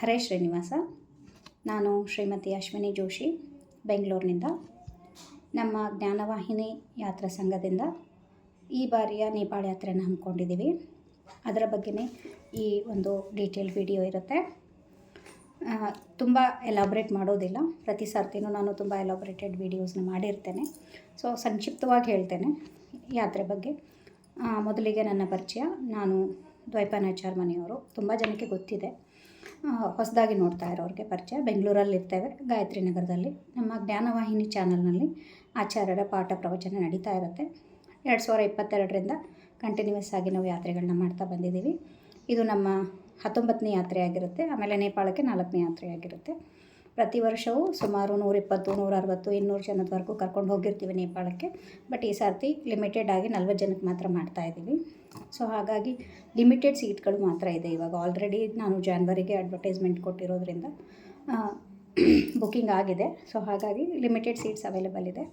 ಹರೇ ಶ್ರೀನಿವಾಸ. ನಾನು ಶ್ರೀಮತಿ ಅಶ್ವಿನಿ ಜೋಶಿ, ಬೆಂಗಳೂರಿನಿಂದ. ನಮ್ಮ ಜ್ಞಾನವಾಹಿನಿ ಯಾತ್ರಾ ಸಂಘದಿಂದ ಈ ಬಾರಿಯ ನೇಪಾಳ ಯಾತ್ರೆಯನ್ನು ಹಮ್ಮಿಕೊಂಡಿದ್ದೀವಿ. ಅದರ ಬಗ್ಗೆನೇ ಈ ಒಂದು ಡೀಟೇಲ್ ವಿಡಿಯೋ ಇರುತ್ತೆ. ತುಂಬ ಎಲಾಬ್ರೇಟ್ ಮಾಡೋದಿಲ್ಲ. ಪ್ರತಿ ಸರ್ತಿನೂ ನಾನು ತುಂಬ ಎಲಾಬ್ರೇಟೆಡ್ ವೀಡಿಯೋಸ್ನ ಮಾಡಿರ್ತೇನೆ. ಸೊ ಸಂಕ್ಷಿಪ್ತವಾಗಿ ಹೇಳ್ತೇನೆ ಯಾತ್ರೆ ಬಗ್ಗೆ. ಮೊದಲಿಗೆ ನನ್ನ ಪರಿಚಯ. ನಾನು ದ್ವೈಪಾನಾಚಾರ್ ಮನೆಯವರು. ತುಂಬ ಜನಕ್ಕೆ ಗೊತ್ತಿದೆ, ಹೊಸದಾಗಿ ನೋಡ್ತಾ ಇರೋರಿಗೆ ಪರಿಚಯ. ಬೆಂಗಳೂರಲ್ಲಿ ಇರ್ತೇವೆ, ಗಾಯತ್ರಿ ನಗರದಲ್ಲಿ. ನಮ್ಮ ಜ್ಞಾನವಾಹಿನಿ ಚಾನಲ್ನಲ್ಲಿ ಆಚಾರ್ಯರ ಪಾಠ ಪ್ರವಚನ ನಡೀತಾ ಇರುತ್ತೆ. 2022ರಿಂದ ಕಂಟಿನ್ಯೂಸ್ ಆಗಿ ನಾವು ಯಾತ್ರೆಗಳನ್ನ ಮಾಡ್ತಾ ಬಂದಿದ್ದೀವಿ. ಇದು ನಮ್ಮ 19ನೇ ಯಾತ್ರೆ ಆಗಿರುತ್ತೆ. ಆಮೇಲೆ ನೇಪಾಳಕ್ಕೆ 4ನೇ ಯಾತ್ರೆ ಆಗಿರುತ್ತೆ. ಪ್ರತಿ ವರ್ಷವೂ ಸುಮಾರು 120, 160, 200 ಜನದವರೆಗೂ ಕರ್ಕೊಂಡು ಹೋಗಿರ್ತೀವಿ ನೇಪಾಳಕ್ಕೆ. ಬಟ್ ಈ ಸರ್ತಿ ಲಿಮಿಟೆಡ್ ಆಗಿ 40 ಜನಕ್ಕೆ ಮಾತ್ರ ಮಾಡ್ತಾಯಿದ್ದೀವಿ. ಸೊ ಹಾಗಾಗಿ ಲಿಮಿಟೆಡ್ ಸೀಟ್ಗಳು ಮಾತ್ರ ಇದೆ. ಇವಾಗ ಆಲ್ರೆಡಿ ನಾನು ಜಾನ್ವರಿಗೆ ಅಡ್ವರ್ಟೈಸ್ಮೆಂಟ್ ಕೊಟ್ಟಿರೋದ್ರಿಂದ ಬುಕ್ಕಿಂಗ್ ಆಗಿದೆ. ಸೊ ಹಾಗಾಗಿ ಲಿಮಿಟೆಡ್ ಸೀಟ್ಸ್ ಅವೈಲೇಬಲ್ ಇದೆ.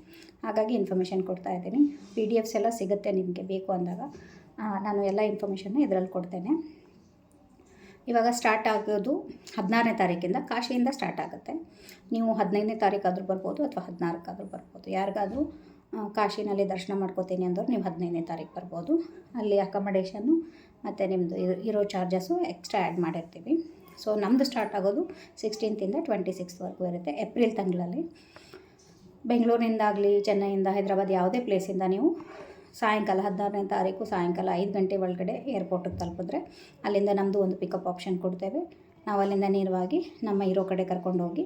ಹಾಗಾಗಿ ಇನ್ಫಾರ್ಮೇಷನ್ ಕೊಡ್ತಾ ಇದ್ದೀನಿ. PDFs ಎಲ್ಲ ಸಿಗುತ್ತೆ ನಿಮಗೆ ಬೇಕು ಅಂದಾಗ. ನಾನು ಎಲ್ಲ ಇನ್ಫಾರ್ಮೇಷನ್ನ ಇದರಲ್ಲಿ ಕೊಡ್ತೇನೆ. ಇವಾಗ ಸ್ಟಾರ್ಟ್ ಆಗೋದು 16ನೇ ತಾರೀಕಿಂದ. ಕಾಶಿಯಿಂದ ಸ್ಟಾರ್ಟ್ ಆಗುತ್ತೆ. ನೀವು 15ನೇ ತಾರೀಕಾದರೂ ಬರ್ಬೋದು ಅಥವಾ 16ಕ್ಕಾದರೂ ಬರ್ಬೋದು. ಯಾರಿಗಾದರೂ ಕಾಶಿನಲ್ಲಿ ದರ್ಶನ ಮಾಡ್ಕೋತೀನಿ ಅಂದವ್ರು ನೀವು 15ನೇ ತಾರೀಕು ಬರ್ಬೋದು. ಅಲ್ಲಿ ಅಕಮಡೇಷನ್ನು ಮತ್ತು ನಿಮ್ಮದು ಇರೋ ಚಾರ್ಜಸ್ಸು ಎಕ್ಸ್ಟ್ರಾ ಆ್ಯಡ್ ಮಾಡಿರ್ತೀವಿ. ಸೊ ನಮ್ಮದು ಸ್ಟಾರ್ಟ್ ಆಗೋದು 16th 26th ಇರುತ್ತೆ, ಏಪ್ರಿಲ್ ತಿಂಗಳಲ್ಲಿ. ಬೆಂಗಳೂರಿನಿಂದಾಗಲಿ, ಚೆನ್ನೈಯಿಂದ, ಹೈದರಾಬಾದ್ ಯಾವುದೇ ಪ್ಲೇಸಿಂದ ನೀವು ಸಾಯಂಕಾಲ 16ನೇ ತಾರೀಕು ಸಾಯಂಕಾಲ 5 ಗಂಟೆ ಒಳಗಡೆ ಏರ್ಪೋರ್ಟಿಗೆ ತಲುಪಿದ್ರೆ ಅಲ್ಲಿಂದ ನಮ್ಮದು ಒಂದು ಪಿಕಪ್ ಆಪ್ಷನ್ ಕೊಡ್ತೇವೆ. ನಾವು ಅಲ್ಲಿಂದ ನೇರವಾಗಿ ನಮ್ಮ ಇರೋ ಕಡೆ ಕರ್ಕೊಂಡೋಗಿ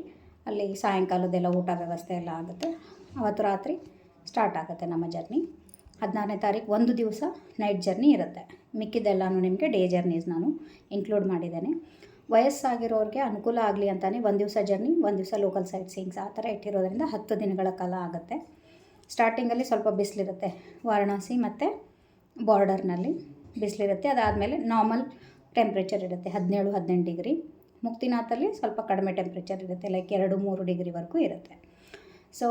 ಅಲ್ಲಿ ಸಾಯಂಕಾಲದೆಲ್ಲ ಊಟ ವ್ಯವಸ್ಥೆ ಎಲ್ಲ ಆಗುತ್ತೆ. ಅವತ್ತು ರಾತ್ರಿ ಸ್ಟಾರ್ಟ್ ಆಗುತ್ತೆ ನಮ್ಮ ಜರ್ನಿ. 16ನೇ ತಾರೀಕು ಒಂದು ದಿವಸ ನೈಟ್ ಜರ್ನಿ ಇರುತ್ತೆ. ಮಿಕ್ಕಿದ್ದೆಲ್ಲನೂ ನಿಮಗೆ ಡೇ ಜರ್ನೀಸ್ ನಾನು ಇನ್ಕ್ಲೂಡ್ ಮಾಡಿದ್ದೇನೆ. ವಯಸ್ಸಾಗಿರೋರಿಗೆ ಅನುಕೂಲ ಆಗಲಿ ಅಂತಲೇ ಒಂದು ದಿವಸ ಜರ್ನಿ, ಒಂದು ದಿವಸ ಲೋಕಲ್ ಸೈಟ್ ಸೀಯಿಂಗ್ಸ್ ಆ ಥರ ಇಟ್ಟಿರೋದ್ರಿಂದ 10 ದಿನಗಳ ಕಾಲ ಆಗುತ್ತೆ. ಸ್ಟಾರ್ಟಿಂಗಲ್ಲಿ ಸ್ವಲ್ಪ ಬಿಸಿಲಿರುತ್ತೆ, ವಾರಣಾಸಿ ಮತ್ತು ಬಾರ್ಡರ್ನಲ್ಲಿ ಬಿಸಿಲಿರುತ್ತೆ. ಅದಾದಮೇಲೆ ನಾರ್ಮಲ್ ಟೆಂಪ್ರೇಚರ್ ಇರುತ್ತೆ, 17-18 ಡಿಗ್ರಿ. ಮುಕ್ತಿನಾಥಲ್ಲಿ ಸ್ವಲ್ಪ ಕಡಿಮೆ ಟೆಂಪ್ರೇಚರ್ ಇರುತ್ತೆ, ಲೈಕ್ 2-3 ಡಿಗ್ರಿವರೆಗೂ ಇರುತ್ತೆ. ಸೊ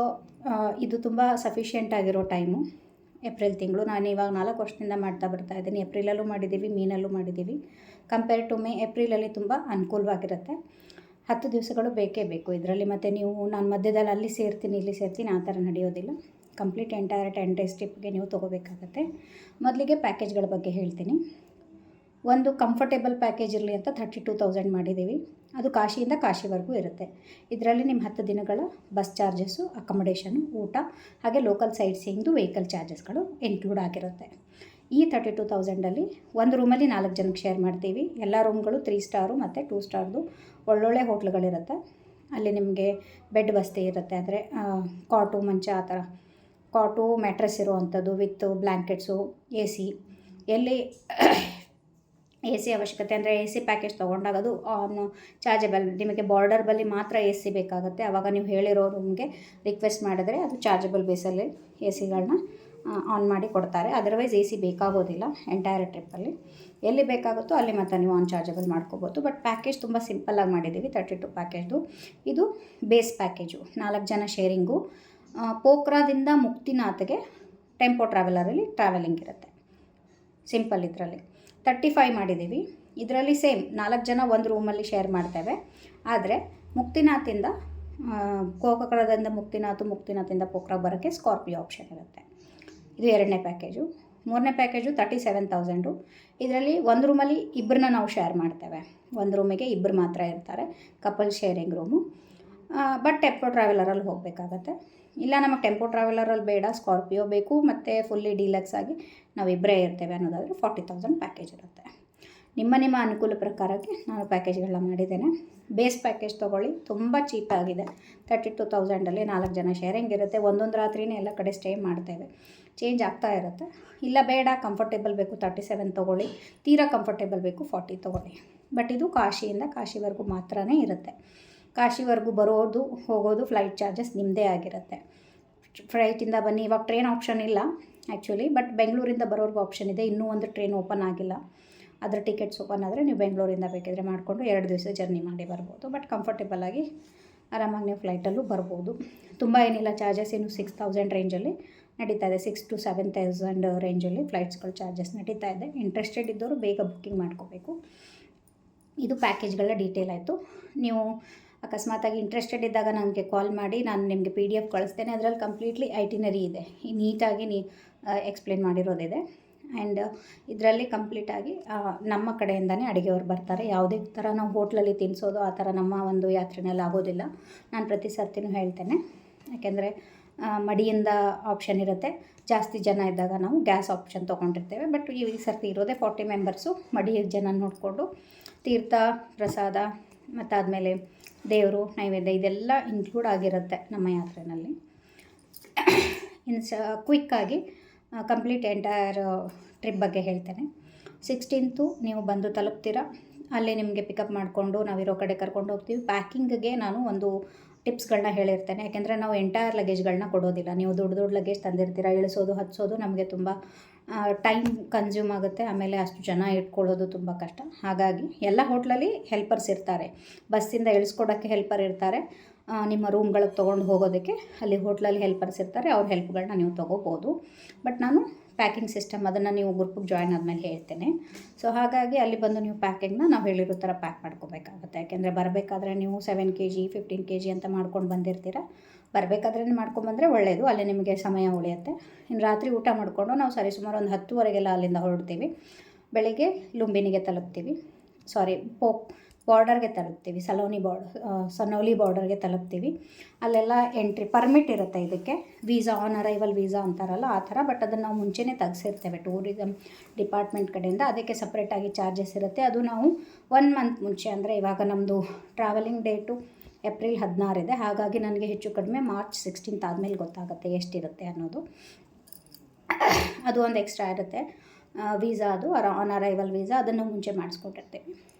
ಇದು ತುಂಬ ಸಫಿಷಿಯೆಂಟ್ ಆಗಿರೋ ಟೈಮು ಏಪ್ರಿಲ್ ತಿಂಗಳು. ನಾನು ಇವಾಗ 4 ವರ್ಷದಿಂದ ಮಾಡ್ತಾ ಬರ್ತಾಯಿದ್ದೀನಿ. ಏಪ್ರಿಲಲ್ಲೂ ಮಾಡಿದ್ದೀವಿ, ಮೇನಲ್ಲೂ ಮಾಡಿದ್ದೀವಿ. ಕಂಪೇರ್ ಟು ಮೇ, ಏಪ್ರಿಲಲ್ಲಿ ತುಂಬ ಅನುಕೂಲವಾಗಿರುತ್ತೆ. 10 ದಿವಸಗಳು ಬೇಕೇ ಬೇಕು ಇದರಲ್ಲಿ. ಮತ್ತು ನೀವು ನಾನು ಮಧ್ಯದಲ್ಲಿ ಅಲ್ಲಿ ಸೇರ್ತೀನಿ ಇಲ್ಲಿ ಸೇರ್ತೀನಿ ಆ ಥರ ನಡೆಯೋದಿಲ್ಲ. ಕಂಪ್ಲೀಟ್ ಎಂಟೈರ್ 10 ಡೇಸ್ ಟ್ರಿಪ್ಗೆ ನೀವು ತೊಗೋಬೇಕಾಗತ್ತೆ. ಮೊದಲಿಗೆ ಪ್ಯಾಕೇಜ್ಗಳ ಬಗ್ಗೆ ಹೇಳ್ತೀನಿ. ಒಂದು ಕಂಫರ್ಟೇಬಲ್ ಪ್ಯಾಕೇಜ್ ಇರಲಿ ಅಂತ 32,000 ಮಾಡಿದ್ದೀವಿ. ಅದು ಕಾಶಿಯಿಂದ ಕಾಶಿವರೆಗೂ ಇರುತ್ತೆ. ಇದರಲ್ಲಿ ನಿಮ್ಮ 10 ದಿನಗಳ ಬಸ್ ಚಾರ್ಜಸ್ಸು, ಅಕಮಡೇಷನು, ಊಟ, ಹಾಗೆ ಲೋಕಲ್ ಸೈಟ್ ಸೀಯಿಂಗ್ದು ವೆಹಿಕಲ್ ಚಾರ್ಜಸ್ಗಳು ಇನ್ಕ್ಲೂಡ್ ಆಗಿರುತ್ತೆ. ಈ 32,000ಅಲ್ಲಿ ಒಂದು ರೂಮಲ್ಲಿ 4 ಜನಕ್ಕೆ ಶೇರ್ ಮಾಡ್ತೀವಿ. ಎಲ್ಲ ರೂಮ್ಗಳು 3 ಸ್ಟಾರು ಮತ್ತು 2 ಸ್ಟಾರ್ದು ಒಳ್ಳೊಳ್ಳೆ ಹೋಟ್ಲುಗಳಿರುತ್ತೆ. ಅಲ್ಲಿ ನಿಮಗೆ ಬೆಡ್ ವ್ಯವಸ್ಥೆ ಇರುತ್ತೆ. ಅಂದರೆ ಕಾಟು, ಮಂಚ ಆ ಥರ ಕಾಟು, ಮ್ಯಾಟ್ರೆಸ್ ಇರುವಂಥದ್ದು ವಿತ್ ಬ್ಲ್ಯಾಂಕೆಟ್ಸು, AC. ಎಲ್ಲಿ AC ಅವಶ್ಯಕತೆ ಅಂದರೆ AC ಪ್ಯಾಕೇಜ್ ತೊಗೊಂಡಾಗ ಅದು ಆನ್ ಚಾರ್ಜಬಲ್. ನಿಮಗೆ ಬಾರ್ಡರ್ ಬಳಿ ಮಾತ್ರ AC ಬೇಕಾಗುತ್ತೆ. ಆವಾಗ ನೀವು ಹೇಳಿರೋ ರೂಮ್ಗೆ ರಿಕ್ವೆಸ್ಟ್ ಮಾಡಿದ್ರೆ ಅದು ಚಾರ್ಜಬಲ್ ಬೇಸಲ್ಲಿ ACಗಳನ್ನ ಆನ್ ಮಾಡಿ ಕೊಡ್ತಾರೆ. ಅದರ್ವೈಸ್ AC ಬೇಕಾಗೋದಿಲ್ಲ ಎಂಟೈರ್ ಟ್ರಿಪ್ಪಲ್ಲಿ. ಎಲ್ಲಿ ಬೇಕಾಗುತ್ತೋ ಅಲ್ಲಿ ಮಾತ್ರ ನೀವು ಆನ್ ಚಾರ್ಜಬಲ್ ಮಾಡ್ಕೋಬೋದು. ಬಟ್ ಪ್ಯಾಕೇಜ್ ತುಂಬ ಸಿಂಪಲ್ಲಾಗಿ ಮಾಡಿದ್ದೀವಿ. 32 ಪ್ಯಾಕೇಜ್ದು ಇದು ಬೇಸ್ ಪ್ಯಾಕೇಜು. 4 ಜನ ಶೇರಿಂಗು. ಪೋಖ್ರಾದಿಂದ ಮುಕ್ತಿನಾಥ್ಗೆ ಟೆಂಪೋ ಟ್ರಾವೆಲರಲ್ಲಿ ಟ್ರಾವೆಲಿಂಗ್ ಇರುತ್ತೆ. ಸಿಂಪಲ್ ಇದರಲ್ಲಿ 35 ಮಾಡಿದ್ದೀವಿ. ಇದರಲ್ಲಿ ಸೇಮ್ 4 ಜನ ಒಂದು ರೂಮಲ್ಲಿ ಶೇರ್ ಮಾಡ್ತೇವೆ. ಆದರೆ ಮುಕ್ತಿನಾಥಿಂದ ಗೋಕರ್ಣದಿಂದ ಮುಕ್ತಿನಾಥಿಂದ ಪೋಖ್ರಾ ಬರೋಕ್ಕೆ ಸ್ಕಾರ್ಪಿಯೋ ಆಪ್ಷನ್ ಇರುತ್ತೆ. ಇದು 2ನೇ ಪ್ಯಾಕೇಜು. 3ನೇ ಪ್ಯಾಕೇಜು 37,000. ಇದರಲ್ಲಿ ಒಂದು ರೂಮಲ್ಲಿ ಇಬ್ಬರನ್ನ ನಾವು ಶೇರ್ ಮಾಡ್ತೇವೆ. ಒಂದು ರೂಮಿಗೆ ಇಬ್ಬರು ಮಾತ್ರ ಇರ್ತಾರೆ, couple sharing room. But tempo ಟ್ರಾವೆಲರಲ್ಲಿ ಹೋಗಬೇಕಾಗತ್ತೆ. ಇಲ್ಲ ನಮಗೆ ಟೆಂಪೋ ಟ್ರಾವೆಲರಲ್ಲಿ ಬೇಡ, ಸ್ಕಾರ್ಪಿಯೋ ಬೇಕು ಮತ್ತು ಫುಲ್ಲಿ ಡೀಲಕ್ಸ್ ಆಗಿ ನಾವು ಇಬ್ಬರೇ ಇರ್ತೇವೆ ಅನ್ನೋದಾದರೆ 40,000 ಪ್ಯಾಕೇಜ್ ಇರುತ್ತೆ. ನಿಮ್ಮ ಅನುಕೂಲ ಪ್ರಕಾರಕ್ಕೆ ನಾನು ಪ್ಯಾಕೇಜ್ಗಳನ್ನ ಮಾಡಿದ್ದೇನೆ. ಬೇಸ್ ಪ್ಯಾಕೇಜ್ ತೊಗೊಳ್ಳಿ, ತುಂಬ ಚೀಪಾಗಿದೆ. 32,000ಅಲ್ಲಿ 4 ಜನ ಶೇರಿಂಗ್ ಇರುತ್ತೆ. ಒಂದೊಂದು ರಾತ್ರಿನೇ ಎಲ್ಲ ಕಡೆ ಸ್ಟೇ ಮಾಡ್ತೇವೆ, ಚೇಂಜ್ ಆಗ್ತಾ ಇರುತ್ತೆ. ಇಲ್ಲ ಬೇಡ ಕಂಫರ್ಟೇಬಲ್ ಬೇಕು 37 ತೊಗೊಳ್ಳಿ, ತೀರಾ ಕಂಫರ್ಟೇಬಲ್ ಬೇಕು 40 ತೊಗೊಳ್ಳಿ. ಬಟ್ ಇದು ಕಾಶಿಯಿಂದ ಕಾಶಿವರೆಗೂ ಮಾತ್ರ ಇರುತ್ತೆ. ಕಾಶಿವರೆಗೂ ಬರೋದು ಹೋಗೋದು ಫ್ಲೈಟ್ ಚಾರ್ಜಸ್ ನಿಮ್ಮದೇ ಆಗಿರುತ್ತೆ. ಫ್ಲೈಟಿಂದ ಬನ್ನಿ. ಇವಾಗ ಟ್ರೈನ್ ಆಪ್ಷನ್ ಇಲ್ಲ ಆ್ಯಕ್ಚುಲಿ, ಬಟ್ ಬೆಂಗಳೂರಿಂದ ಬರೋರ್ಗೂ ಆಪ್ಷನ್ ಇದೆ. ಇನ್ನೂ ಒಂದು ಟ್ರೈನ್ ಓಪನ್ ಆಗಿಲ್ಲ. ಅದರ ಟಿಕೆಟ್ಸ್ ಓಪನ್ ಆದರೆ ನೀವು ಬೆಂಗಳೂರಿಂದ ಬೇಕಿದ್ರೆ ಮಾಡಿಕೊಂಡು 2 ದಿವಸ ಜರ್ನಿ ಮಾಡಿ ಬರ್ಬೋದು. ಬಟ್ ಕಂಫರ್ಟೇಬಲಾಗಿ ಆರಾಮಾಗಿ ನೀವು ಫ್ಲೈಟಲ್ಲೂ ಬರ್ಬೋದು. ತುಂಬ ಏನಿಲ್ಲ, ಚಾರ್ಜಸ್ ಏನು 6,000 ರೇಂಜಲ್ಲಿ ನಡೀತಾ ಇದೆ. 6,000 to 7,000 ರೇಂಜಲ್ಲಿ ಫ್ಲೈಟ್ಸ್ಗಳು ಚಾರ್ಜಸ್ ನಡೀತಾ ಇದೆ. ಇಂಟ್ರೆಸ್ಟೆಡ್ ಇದ್ದವರು ಬೇಗ ಬುಕ್ಕಿಂಗ್ ಮಾಡ್ಕೋಬೇಕು. ಇದು ಪ್ಯಾಕೇಜ್ಗಳ ಡೀಟೇಲ್ ಆಯಿತು. ನೀವು ಅಕಸ್ಮಾತಾಗಿ ಇಂಟ್ರೆಸ್ಟೆಡ್ ಇದ್ದಾಗ ನನಗೆ ಕಾಲ್ ಮಾಡಿ, ನಾನು ನಿಮಗೆ PDF ಕಳಿಸ್ತೇನೆ. ಅದರಲ್ಲಿ ಕಂಪ್ಲೀಟ್ಲಿ ಐಟಿನರಿ ಇದೆ, ನೀಟಾಗಿ ಎಕ್ಸ್ಪ್ಲೇನ್ ಮಾಡಿರೋದಿದೆ. ಆ್ಯಂಡ್ ಇದರಲ್ಲಿ ಕಂಪ್ಲೀಟಾಗಿ ನಮ್ಮ ಕಡೆಯಿಂದನೇ ಅಡುಗೆಯವ್ರು ಬರ್ತಾರೆ. ಯಾವುದೇ ಥರ ನಾವು ಹೋಟ್ಲಲ್ಲಿ ತಿನ್ನಿಸೋದು ಆ ಥರ ನಮ್ಮ ಒಂದು ಯಾತ್ರೆನಲ್ಲಿ ಆಗೋದಿಲ್ಲ. ನಾನು ಪ್ರತಿ ಸರ್ತಿನೂ ಹೇಳ್ತೇನೆ, ಯಾಕೆಂದರೆ ಮಡಿಯಿಂದ ಆಪ್ಷನ್ ಇರುತ್ತೆ. ಜಾಸ್ತಿ ಜನ ಇದ್ದಾಗ ನಾವು ಗ್ಯಾಸ್ ಆಪ್ಷನ್ ತೊಗೊಂಡಿರ್ತೇವೆ. ಬಟ್ ಈ ಸರ್ತಿ ಇರೋದೇ 40 ಮೆಂಬರ್ಸು. ಮಡಿ ಜನ ನೋಡಿಕೊಂಡು ತೀರ್ಥ ಪ್ರಸಾದ ಮತ್ತು ಆದಮೇಲೆ ದೇವರು ನೈವೇದ್ಯ ಇದೆಲ್ಲ ಇನ್ಕ್ಲೂಡ್ ಆಗಿರುತ್ತೆ ನಮ್ಮ ಯಾತ್ರೆಯಲ್ಲಿ. ಕ್ವಿಕ್ಕಾಗಿ ಕಂಪ್ಲೀಟ್ ಎಂಟೈರ್ ಟ್ರಿಪ್ ಬಗ್ಗೆ ಹೇಳ್ತೇನೆ. 16th ನೀವು ಬಂದು ತಲುಪ್ತೀರಾ. ಅಲ್ಲಿ ನಿಮಗೆ ಪಿಕಪ್ ಮಾಡಿಕೊಂಡು ನಾವಿರೋ ಕಡೆ ಕರ್ಕೊಂಡು ಹೋಗ್ತೀವಿ. ಪ್ಯಾಕಿಂಗ್ಗೆ ನಾನು ಒಂದು ಟಿಪ್ಸ್ಗಳನ್ನ ಹೇಳಿರ್ತೇನೆ, ಯಾಕೆಂದರೆ ನಾವು ಎಂಟೈರ್ ಲಗೇಜ್ಗಳನ್ನ ಕೊಡೋದಿಲ್ಲ. ನೀವು ದೊಡ್ಡ ಲಗೇಜ್ ತಂದಿರ್ತೀರ, ಇಳಿಸೋದು ಹತ್ಸೋದು ನಮಗೆ ತುಂಬ ಟೈಮ್ ಕನ್ಸ್ಯೂಮ್ ಆಗುತ್ತೆ. ಆಮೇಲೆ ಅಷ್ಟು ಜನ ಇಟ್ಕೊಳ್ಳೋದು ತುಂಬ ಕಷ್ಟ. ಹಾಗಾಗಿ ಎಲ್ಲ ಹೋಟ್ಲಲ್ಲಿ ಹೆಲ್ಪರ್ಸ್ ಇರ್ತಾರೆ, ಬಸ್ಸಿಂದ ಇಳಿಸ್ಕೊಡೋಕ್ಕೆ ಹೆಲ್ಪರ್ ಇರ್ತಾರೆ, ನಿಮ್ಮ ರೂಮ್ಗಳಿಗೆ ತೊಗೊಂಡು ಹೋಗೋದಕ್ಕೆ ಅಲ್ಲಿ ಹೋಟ್ಲಲ್ಲಿ ಹೆಲ್ಪರ್ಸ್ ಇರ್ತಾರೆ. ಅವ್ರ ಹೆಲ್ಪ್ಗಳನ್ನ ನೀವು ತೊಗೋಬೋದು. ಬಟ್ ನಾನು ಪ್ಯಾಕಿಂಗ್ ಸಿಸ್ಟಮ್ ಅದನ್ನು ನೀವು ಗ್ರೂಪಿಗೆ ಜಾಯ್ನ್ ಆದಮೇಲೆ ಹೇಳ್ತೇನೆ. ಸೊ ಹಾಗಾಗಿ ಅಲ್ಲಿ ಬಂದು ನೀವು ಪ್ಯಾಕಿಂಗ್ನ ನಾವು ಹೇಳಿರೋ ಥರ ಪ್ಯಾಕ್ ಮಾಡ್ಕೋಬೇಕಾಗುತ್ತೆ. ಯಾಕೆಂದರೆ ಬರಬೇಕಾದ್ರೆ ನೀವು 7 kg 15 kg ಅಂತ ಮಾಡ್ಕೊಂಡು ಬಂದಿರ್ತೀರ. ಬರಬೇಕಾದ್ರೆ ಮಾಡ್ಕೊಂಬಂದರೆ ಒಳ್ಳೆಯದು, ಅಲ್ಲಿ ನಿಮಗೆ ಸಮಯ ಉಳಿಯುತ್ತೆ. ಇನ್ನು ರಾತ್ರಿ ಊಟ ಮಾಡಿಕೊಂಡು ನಾವು ಸರಿಸುಮಾರು ಒಂದು 10:30 ಅಲ್ಲಿಂದ ಹೊರಡ್ತೀವಿ. ಬೆಳಿಗ್ಗೆ ಲುಂಬಿನಿಗೆ ತಲುಪ್ತೀವಿ, ಬಾರ್ಡರ್ಗೆ ತಲುಪ್ತೀವಿ, ಸನೌಲಿ ಬಾರ್ಡರ್ಗೆ ತಲುಪ್ತೀವಿ. ಅಲ್ಲೆಲ್ಲ ಎಂಟ್ರಿ ಪರ್ಮಿಟ್ ಇರುತ್ತೆ ಇದಕ್ಕೆ, ವೀಸಾ ಆನ್ ಅರೈವಲ್ ವೀಸಾ ಅಂತಾರಲ್ಲ ಆ ಥರ. ಬಟ್ ಅದನ್ನು ನಾವು ಮುಂಚೆನೇ ತೆಗೆಸಿರ್ತೇವೆ ಟೂರಿಸಮ್ ಡಿಪಾರ್ಟ್ಮೆಂಟ್ ಕಡೆಯಿಂದ. ಅದಕ್ಕೆ ಸಪ್ರೇಟಾಗಿ ಚಾರ್ಜಸ್ ಇರುತ್ತೆ. ಅದು ನಾವು 1 ಮಂತ್ ಮುಂಚೆ, ಅಂದರೆ ಇವಾಗ ನಮ್ಮದು ಟ್ರಾವೆಲಿಂಗ್ ಡೇಟು ಏಪ್ರಿಲ್ 16 ಇದೆ. ಹಾಗಾಗಿ ನನಗೆ ಹೆಚ್ಚು ಕಡಿಮೆ ಮಾರ್ಚ್ 16 ಆದಮೇಲೆ ಗೊತ್ತಾಗುತ್ತೆ ಎಷ್ಟಿರುತ್ತೆ ಅನ್ನೋದು. ಅದು ಒಂದು ಎಕ್ಸ್ಟ್ರಾ ಇರುತ್ತೆ ವೀಸಾ, ಅದು ಆನ್ ಅರೈವಲ್ ವೀಸಾ. ಅದನ್ನು ಮುಂಚೆ ಮಾಡಿಸ್ಕೊಟ್ಟಿರ್ತೀವಿ.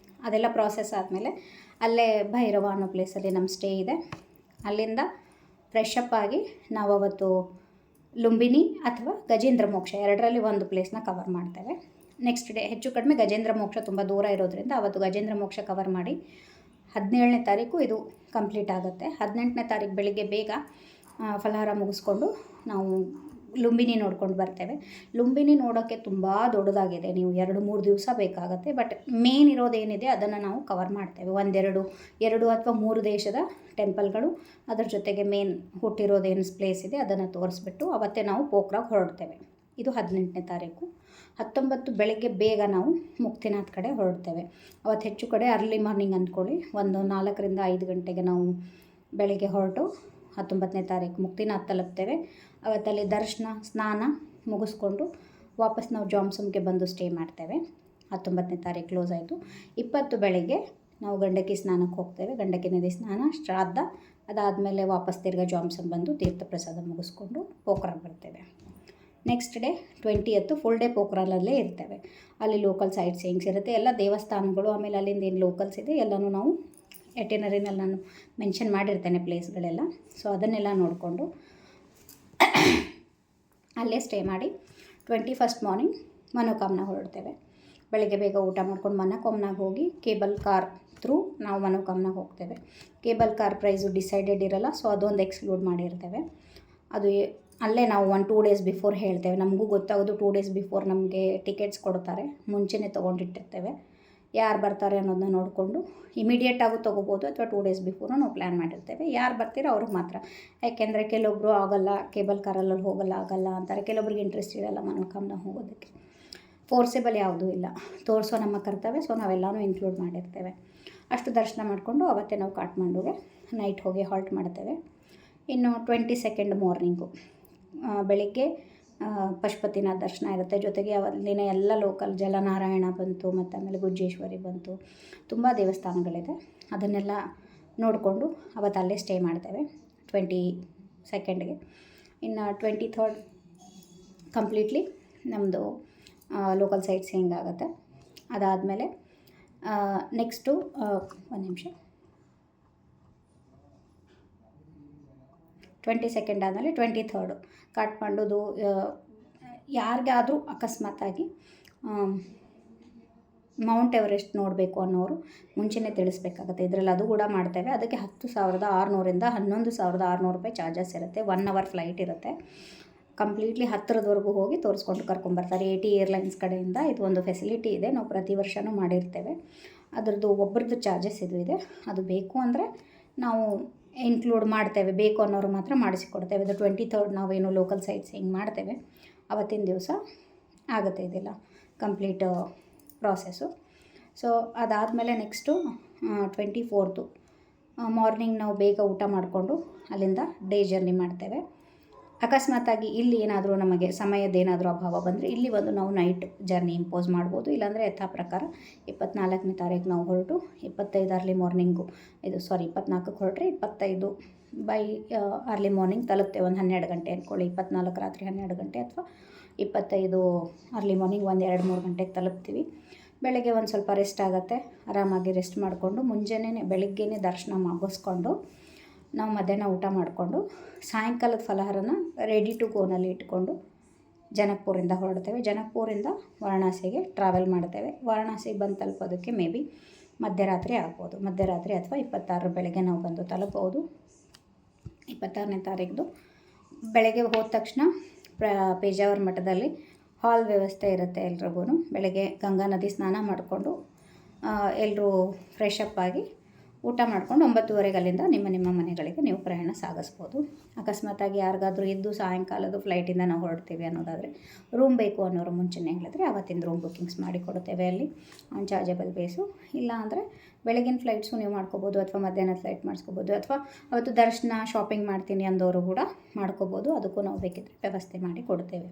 ಅದೆಲ್ಲ ಪ್ರಾಸೆಸ್ ಆದಮೇಲೆ ಅಲ್ಲೇ ಭೈರವ ಅನ್ನೋ ಪ್ಲೇಸಲ್ಲಿ ನಮ್ಮ ಸ್ಟೇ ಇದೆ. ಅಲ್ಲಿಂದ ಫ್ರೆಶಪ್ ಆಗಿ ನಾವು ಅವತ್ತು ಲುಂಬಿನಿ ಅಥವಾ ಗಜೇಂದ್ರ ಮೋಕ್ಷ ಎರಡರಲ್ಲಿ ಒಂದು ಪ್ಲೇಸ್ನ ಕವರ್ ಮಾಡ್ತೇವೆ. ನೆಕ್ಸ್ಟ್ ಡೇ ಹೆಚ್ಚು ಕಡಿಮೆ ಗಜೇಂದ್ರ ಮೋಕ್ಷ ತುಂಬ ದೂರ ಇರೋದ್ರಿಂದ ಅವತ್ತು ಗಜೇಂದ್ರ ಮೋಕ್ಷ ಕವರ್ ಮಾಡಿ 17ನೇ ತಾರೀಕು ಇದು ಕಂಪ್ಲೀಟ್ ಆಗುತ್ತೆ. 18ನೇ ತಾರೀಕು ಬೆಳಿಗ್ಗೆ ಬೇಗ ಫಲಹಾರ ಮುಗಿಸ್ಕೊಂಡು ನಾವು ಲುಂಬಿನಿ ನೋಡ್ಕೊಂಡು ಬರ್ತೇವೆ. ಲುಂಬಿನಿ ನೋಡೋಕ್ಕೆ ತುಂಬ ದೊಡ್ಡದಾಗಿದೆ, ನೀವು 2-3 ದಿವಸ ಬೇಕಾಗುತ್ತೆ. ಬಟ್ ಮೇನ್ ಇರೋದೇನಿದೆ ಅದನ್ನು ನಾವು ಕವರ್ ಮಾಡ್ತೇವೆ. 2 ಅಥವಾ 3 ದೇಶದ ಟೆಂಪಲ್ಗಳು, ಅದರ ಜೊತೆಗೆ ಮೇನ್ ಹುಟ್ಟಿರೋದೇನು ಪ್ಲೇಸ್ ಇದೆ ಅದನ್ನು ತೋರಿಸ್ಬಿಟ್ಟು ಅವತ್ತೇ ನಾವು ಪೋಖ್ರಾಗೆ ಹೊರಡ್ತೇವೆ. ಇದು 18ನೇ ತಾರೀಕು. 19 ಬೆಳಗ್ಗೆ ಬೇಗ ನಾವು ಮುಕ್ತಿನಾಥ್ ಕಡೆ ಹೊರಡ್ತೇವೆ. ಅವತ್ತು ಹೆಚ್ಚು ಕಡೆ ಅರ್ಲಿ ಮಾರ್ನಿಂಗ್ ಅಂದ್ಕೊಳ್ಳಿ, ಒಂದು 4ರಿಂದ 5 ಗಂಟೆಗೆ ನಾವು ಬೆಳಗ್ಗೆ ಹೊರಟು 19ನೇ ತಾರೀಕು ಮುಕ್ತಿನಾಥ್ ತಲುಪ್ತೇವೆ. ಅವತ್ತಲ್ಲಿ ದರ್ಶನ ಸ್ನಾನ ಮುಗಿಸ್ಕೊಂಡು ವಾಪಸ್ ನಾವು ಜಾಮ್ಸಮ್ಗೆ ಬಂದು ಸ್ಟೇ ಮಾಡ್ತೇವೆ. 19ನೇ ತಾರೀಕು ಕ್ಲೋಸ್ ಆಯಿತು. 20 ಬೆಳಗ್ಗೆ ನಾವು ಗಂಡಕಿ ಸ್ನಾನಕ್ಕೆ ಹೋಗ್ತೇವೆ. ಗಂಡಕಿ ನದಿ ಸ್ನಾನ, ಶ್ರಾದ್ದ, ಅದಾದಮೇಲೆ ವಾಪಸ್ ತಿರ್ಗಾ ಜಾಮ್ಸಮ್ ಬಂದು ತೀರ್ಥ ಪ್ರಸಾದ ಮುಗಿಸ್ಕೊಂಡು ಪೋಖ್ರಾಗೆ ಬರ್ತೇವೆ. Next day 20th full day ಪೋಖ್ರಾಲಲ್ಲೇ ಇರ್ತೇವೆ. ಅಲ್ಲಿ ಲೋಕಲ್ ಸೈಟ್ ಸೀಯಿಂಗ್ಸ್ ಇರುತ್ತೆ, ಎಲ್ಲ ದೇವಸ್ಥಾನಗಳು, ಆಮೇಲೆ ಅಲ್ಲಿಂದ ಏನು ಲೋಕಲ್ಸ್ ಇದೆ ಎಲ್ಲನೂ ನಾವು ಎಟಿನರಿನಲ್ಲಿ ನಾನು ಮೆನ್ಷನ್ ಮಾಡಿರ್ತೇನೆ ಪ್ಲೇಸ್ಗಳೆಲ್ಲ. ಸೊ ಅದನ್ನೆಲ್ಲ ನೋಡಿಕೊಂಡು ಅಲ್ಲೇ ಸ್ಟೇ ಮಾಡಿ 21st ಮಾರ್ನಿಂಗ್ ಮನೋಕಾಮ್ನ ಹೊರಡ್ತೇವೆ. ಬೆಳಗ್ಗೆ ಬೇಗ ಊಟ ಮಾಡ್ಕೊಂಡು ಮನೋಕಾಮ್ನಾಗ ಹೋಗಿ ಕೇಬಲ್ ಕಾರ್ ಥ್ರೂ ನಾವು ಮನೋಕಾಮ್ನಾಗ ಹೋಗ್ತೇವೆ. ಕೇಬಲ್ ಕಾರ್ ಪ್ರೈಸು ಡಿಸೈಡೆಡ್ ಇರೋಲ್ಲ, ಸೊ ಅದೊಂದು ಎಕ್ಸ್ಕ್ಲೂಡ್ ಮಾಡಿರ್ತೇವೆ. ಅದು ಅಲ್ಲೇ ನಾವು 1-2 ಡೇಸ್ ಬಿಫೋರ್ ಹೇಳ್ತೇವೆ. ನಮಗೂ ಗೊತ್ತಾಗೋದು 2 ಡೇಸ್ ಬಿಫೋರ್ ನಮಗೆ ಟಿಕೆಟ್ಸ್ ಕೊಡ್ತಾರೆ, ಮುಂಚೆನೇ ತೊಗೊಂಡಿಟ್ಟಿರ್ತೇವೆ. ಯಾರು ಬರ್ತಾರೆ ಅನ್ನೋದನ್ನ ನೋಡಿಕೊಂಡು ಇಮಿಡಿಯೇಟಾಗೂ ತೊಗೋಬೋದು, ಅಥವಾ 2 ಡೇಸ್ ಬಿಫೋರು ನಾವು ಪ್ಲ್ಯಾನ್ ಮಾಡಿರ್ತೇವೆ. ಯಾರು ಬರ್ತೀರೋ ಅವ್ರಿಗೆ ಮಾತ್ರ. ಯಾಕೆಂದರೆ ಕೆಲವೊಬ್ಬರು ಆಗಲ್ಲ, ಕೇಬಲ್ ಕಾರಲ್ಲಿ ಆಗಲ್ಲ ಅಂತಾರೆ. ಕೆಲವೊಬ್ರಿಗೆ ಇಂಟ್ರೆಸ್ಟ್ ಇರೋಲ್ಲ ಮನೋಕಾಮ್ನ ಹೋಗೋದಕ್ಕೆ. ಫೋರ್ಸೇಬಲ್ ಯಾವುದೂ ಇಲ್ಲ, ತೋರಿಸೋ ನಮ್ಮ ಕರ್ತವ್ಯ. ಸೊ ನಾವೆಲ್ಲನೂ ಇನ್ಕ್ಲೂಡ್ ಮಾಡಿರ್ತೇವೆ. ಅಷ್ಟು ದರ್ಶನ ಮಾಡಿಕೊಂಡು ಅವತ್ತೇ ನಾವು ಕಾಠ್ಮಂಡುಗೆ ನೈಟ್ ಹೋಗಿ ಹಾಲ್ಟ್ ಮಾಡ್ತೇವೆ. ಇನ್ನು 22nd ಮಾರ್ನಿಂಗು ಬೆಳಿಗ್ಗೆ ಪಶುಪತಿನಾಥ್ ದರ್ಶನ ಇರುತ್ತೆ. ಜೊತೆಗೆ ಅಲ್ಲಿನ ಎಲ್ಲ ಲೋಕಲ್ ಜಲನಾರಾಯಣ ಬಂತು, ಮತ್ತು ಆಮೇಲೆ ಗುಜ್ಜೇಶ್ವರಿ ಬಂತು, ತುಂಬ ದೇವಸ್ಥಾನಗಳಿದೆ. ಅದನ್ನೆಲ್ಲ ನೋಡಿಕೊಂಡು ಅವತ್ತು ಅಲ್ಲೇ ಸ್ಟೇ ಮಾಡ್ತೇವೆ 22nd. ಇನ್ನು 23rd ಕಂಪ್ಲೀಟ್ಲಿ ನಮ್ಮದು ಲೋಕಲ್ ಸೈಟ್ ಸೀಯಿಂಗ್ ಆಗುತ್ತೆ. ಅದಾದಮೇಲೆ ನೆಕ್ಸ್ಟು ಒಂದು ನಿಮಿಷ 22nd ಆದಮೇಲೆ 23rd ಕಾಠ್ಮಂಡುದು ಯಾರಿಗಾದರೂ ಅಕಸ್ಮಾತಾಗಿ ಮೌಂಟ್ ಎವರೆಸ್ಟ್ ನೋಡಬೇಕು ಅನ್ನೋರು ಮುಂಚೆನೇ ತಿಳಿಸ್ಬೇಕಾಗುತ್ತೆ. ಇದರಲ್ಲಿ ಅದು ಕೂಡ ಮಾಡ್ತೇವೆ. ಅದಕ್ಕೆ 10,600ರಿಂದ 11,600 ರೂಪಾಯಿ ಚಾರ್ಜಸ್ ಇರುತ್ತೆ. 1 ಅವರ್ ಫ್ಲೈಟ್ ಇರುತ್ತೆ. ಕಂಪ್ಲೀಟ್ಲಿ ಹತ್ತಿರದವರೆಗೂ ಹೋಗಿ ತೋರಿಸ್ಕೊಂಡು ಕರ್ಕೊಂಬರ್ತಾರೆ. AT ಏರ್ಲೈನ್ಸ್ ಕಡೆಯಿಂದ ಇದು ಒಂದು ಫೆಸಿಲಿಟಿ ಇದೆ, ನಾವು ಪ್ರತಿ ವರ್ಷವೂ ಮಾಡಿರ್ತೇವೆ. ಅದರದ್ದು ಒಬ್ರದ್ದು ಚಾರ್ಜಸ್ ಇದು ಇದೆ. ಅದು ಬೇಕು ಅಂದರೆ ನಾವು ಇನ್ಕ್ಲೂಡ್ ಮಾಡ್ತೇವೆ, ಬೇಕು ಅನ್ನೋರು ಮಾತ್ರ ಮಾಡಿಸಿಕೊಡ್ತೇವೆ. ಇದು 23rd ನಾವೇನು ಲೋಕಲ್ ಸೈಟ್ ಸೀಯಿಂಗ್ ಮಾಡ್ತೇವೆ ಅವತ್ತಿನ ದಿವಸ ಆಗುತ್ತೆ ಇದೆಲ್ಲ ಕಂಪ್ಲೀಟ್ ಪ್ರಾಸೆಸ್ಸು. ಸೊ ಅದಾದಮೇಲೆ ನೆಕ್ಸ್ಟು 24th ಮಾರ್ನಿಂಗ್ ನಾವು ಬೇಗ ಊಟ ಮಾಡಿಕೊಂಡು ಅಲ್ಲಿಂದ ಡೇ ಜರ್ನಿ ಮಾಡ್ತೇವೆ. ಅಕಸ್ಮಾತಾಗಿ ಇಲ್ಲಿ ಏನಾದರೂ ನಮಗೆ ಸಮಯದ್ದೇನಾದರೂ ಅಭಾವ ಬಂದರೆ ಇಲ್ಲಿ ಒಂದು ನಾವು ನೈಟ್ ಜರ್ನಿ ಇಂಪೋಸ್ ಮಾಡ್ಬೋದು. ಇಲ್ಲಾಂದರೆ ಯಥಾ ಪ್ರಕಾರ 24ನೇ ತಾರೀಕು ನಾವು ಹೊರಟು 25 ಅರ್ಲಿ ಮಾರ್ನಿಂಗು 24ಕ್ಕೆ ಹೊರಟ್ರೆ 25 ಬೈ ಅರ್ಲಿ ಮಾರ್ನಿಂಗ್ ತಲುಪ್ತೇವೆ. ಒಂದು 12 ಗಂಟೆ ಅಂದ್ಕೊಳ್ಳಿ, 24 ರಾತ್ರಿ 12 ಗಂಟೆ ಅಥವಾ 25 ಅರ್ಲಿ ಮಾರ್ನಿಂಗ್ ಒಂದು 2-3 ಗಂಟೆಗೆ ತಲುಪ್ತೀವಿ. ಬೆಳಗ್ಗೆ ಒಂದು ಸ್ವಲ್ಪ ರೆಸ್ಟ್ ಆಗುತ್ತೆ, ಆರಾಮಾಗಿ ರೆಸ್ಟ್ ಮಾಡಿಕೊಂಡು ಮುಂಜಾನೆ ಬೆಳಗ್ಗೆನೇ ದರ್ಶನ ಮುಗಿಸ್ಕೊಂಡು ನಾವು ಮಧ್ಯಾಹ್ನ ಊಟ ಮಾಡಿಕೊಂಡು ಸಾಯಂಕಾಲದ ಫಲಹಾರನ ರೆಡಿ ಟು ಗೋನಲ್ಲಿ ಇಟ್ಕೊಂಡು ಜನಕ್ಪುರಿಂದ ಹೊರಡ್ತೇವೆ. ಜನಕ್ಪುರಿಂದ ವಾರಣಾಸಿಗೆ ಟ್ರಾವೆಲ್ ಮಾಡ್ತೇವೆ. ವಾರಣಾಸಿಗೆ ಬಂದು ತಲುಪೋದಕ್ಕೆ ಮೇ ಬಿ ಮಧ್ಯರಾತ್ರಿ ಆಗ್ಬೋದು. ಮಧ್ಯರಾತ್ರಿ ಅಥವಾ 26 ಬೆಳಗ್ಗೆ ನಾವು ಬಂದು ತಲುಪಬಹುದು. 26ನೇ ತಾರೀಕು ಬೆಳಗ್ಗೆ ಹೋದ ತಕ್ಷಣ ಪೇಜಾವರ ಮಠದಲ್ಲಿ ಹಾಲ್ ವ್ಯವಸ್ಥೆ ಇರುತ್ತೆ ಎಲ್ರಿಗೂ. ಬೆಳಗ್ಗೆ ಗಂಗಾ ನದಿ ಸ್ನಾನ ಮಾಡಿಕೊಂಡು ಎಲ್ಲರೂ ಫ್ರೆಶ್ ಅಪ್ ಆಗಿ ಊಟ ಮಾಡ್ಕೊಂಡು 9:30ಗೆ ಅಲ್ಲಿಂದ ನಿಮ್ಮ ಮನೆಗಳಿಗೆ ನೀವು ಪ್ರಯಾಣ ಸಾಗಿಸ್ಬೋದು. ಅಕಸ್ಮಾತಾಗಿ ಯಾರಿಗಾದರೂ ಇದ್ದು ಸಾಯಂಕಾಲದ ಫ್ಲೈಟಿಂದ ನಾವು ಹೊರಡ್ತೀವಿ ಅನ್ನೋದಾದರೆ ರೂಮ್ ಬೇಕು ಅನ್ನೋರು ಮುಂಚೆನೇ ಹೇಳಿದ್ರೆ ಆವತ್ತಿಂದ ರೂಮ್ ಬುಕ್ಕಿಂಗ್ಸ್ ಮಾಡಿ ಕೊಡ್ತೇವೆ ಅಲ್ಲಿ ಆನ್ ಚಾರ್ಜಬಲ್ ಬೇಸು. ಇಲ್ಲ ಅಂದರೆ ಬೆಳಗಿನ ಫ್ಲೈಟ್ಸು ನೀವು ಮಾಡ್ಕೋಬೋದು ಅಥವಾ ಮಧ್ಯಾಹ್ನದ ಫ್ಲೈಟ್ ಮಾಡಿಸ್ಕೋಬೋದು, ಅಥವಾ ಅವತ್ತು ದರ್ಶನ ಶಾಪಿಂಗ್ ಮಾಡ್ತೀನಿ ಅಂದವರು ಕೂಡ ಮಾಡ್ಕೋಬೋದು. ಅದಕ್ಕೂ ನಾವು ಬೇಕಿದ್ದರೆ ವ್ಯವಸ್ಥೆ ಮಾಡಿ ಕೊಡ್ತೇವೆ.